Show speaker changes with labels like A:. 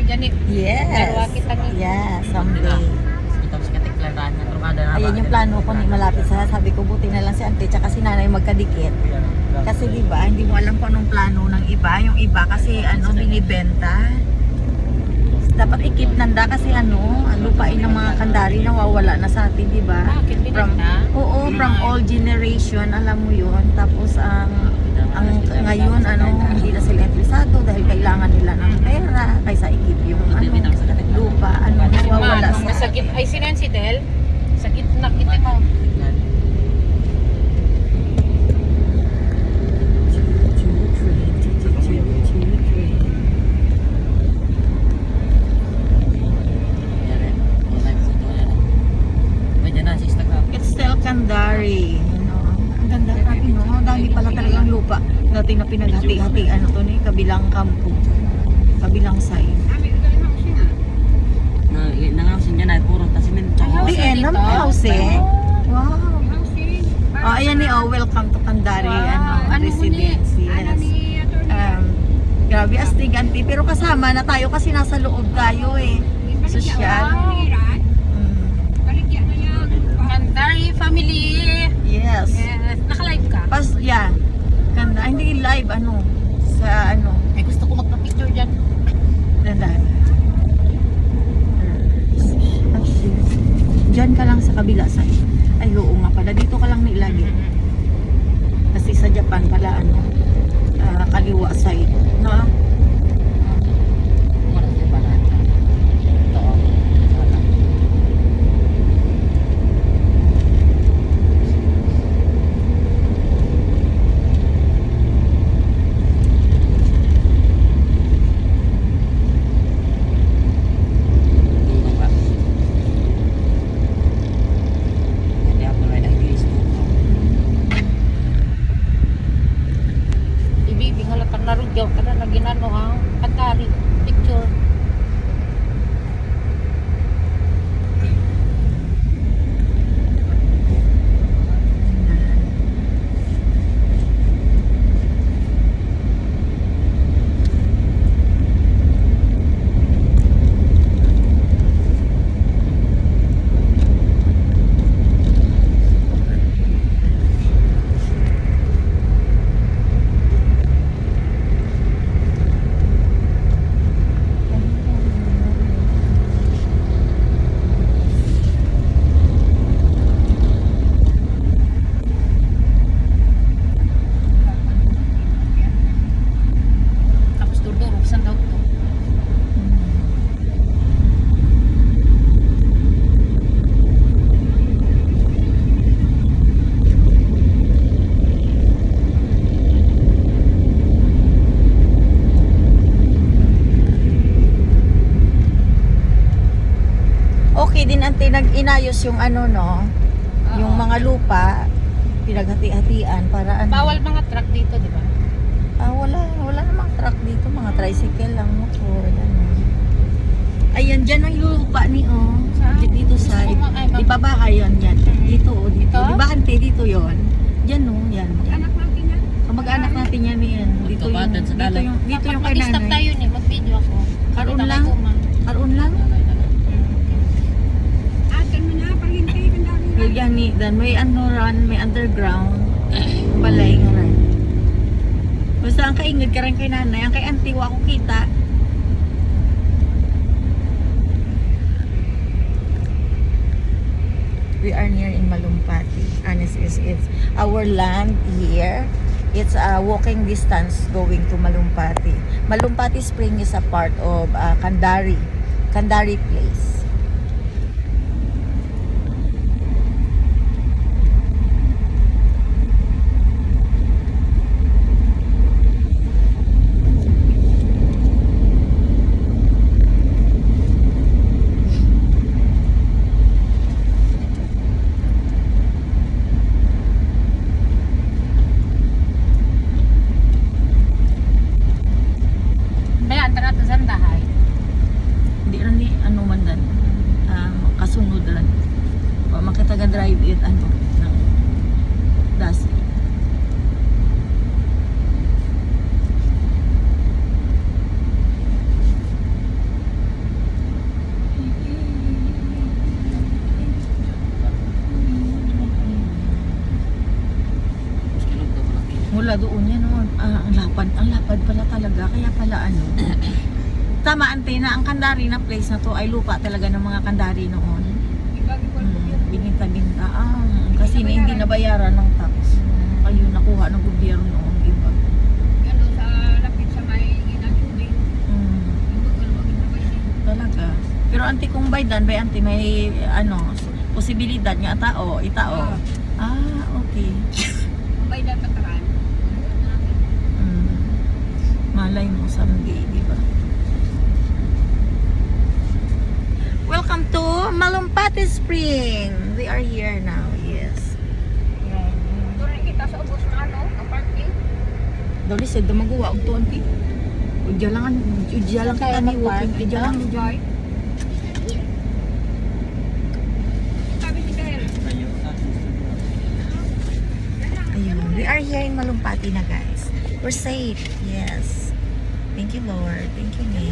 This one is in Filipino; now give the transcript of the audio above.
A: dyan eh.
B: Yes.
A: Dalawa kita ni.
B: Yeah, someday.
C: Kita sa katiklan na trumada na.
B: Ayan yung plano ko ni malapit sa sabi ko buti na lang si ante tsaka si nanay magkadikit. Kasi di ba hindi mo alam kung anong plano ng iba. Yung iba kasi binibenta. Dapat i-keep nanda kasi lupain ng mga kandari nawawala na sa atin, di ba?
A: Bakit binenta?
B: Oo, from all generation, alam mo yun. Tapos ang ngayon hindi na sila interesado dahil kailangan nila ng pera kaysa i-keep yung lupa, nawawala sa
A: Nasa ay sino yan si Del? Sa gitna kita mo.
B: It's still Kandari. Ang ganda natin, no? Dami pala talagang lupa natin na pinaghati-hatian ni kabilang kampo, kabilang side.
C: Nangasin niya na puro tasimento.
B: The end ng housing. Wow. Ayan welcome to Kandari residence. Yes. Grabe astig anti pero kasama na tayo kasi nasa loob tayo Sosyal.
A: Kandari family.
B: Yes.
A: Yes. Naka-live ka?
B: Ganda. Hindi live sa
A: Ay gusto ko magpa-picture dyan.
B: Dandan. Diyan ka lang sa kabila side. Ay oo nga pala. Dito ka lang nailagay. Kasi sa Japan pala kaliwa side. No?
A: Narugyaw ka na ginano ang Kandari picture.
B: Okay din ante nag-inayos yung yung mga lupa pinaghati-hatian para
A: Bawal mga truck dito, di ba?
B: Wala namang truck dito, mga tricycle lang motor Ayan dyan ang lupa ni dito sa ibabahay yun yan. Dito dito. Di ba ante dito yon? Diyan yan.
A: Anak natin yan.
B: Mag-anak natin yan dito yung kay
A: Mag-stop
B: nanay.
A: tayo mag-video ako.
B: Karoon lang. Karoon lang. Yan dan may may underground balay nga rin. Basta ang kaingid ka rin kay nanay, ang kay auntie wa ko kita. We are near in Malumpati. Honest is it's our land here. It's a walking distance going to Malumpati. Malumpati Spring is a part of Kandari place. Kasunod ran. Makita drive it ng dasi. Ang lapad pala talaga. Kaya pala ano. Tama, ante, na ang Kandari na place na to ay lupa talaga ng mga Kandari noon. Bininta-binta. Kasi hindi nabayaran ng tax. Ayun, nakuha ng gobyerno noon. Iba.
A: Ano sa lapit sa may inatubig.
B: Talaga. Pero ante, kung by dan, by ante, may ano, posibilidad nga itao. Okay.
A: May dapataran.
B: Malay mo someday, di ba? Welcome to Malumpati Spring. We are here now, yes.
A: Doon rin kita sa ubos na ano, ang parking.
B: Dali sa damaguwa og tuon ti. Udya lang kita ni walking. Udya lang ni Joy.
A: Sabi si Bel.
B: Ayun, we are here in Malumpati na, guys. We're safe. Yes. Thank you, Lord. Thank you, May.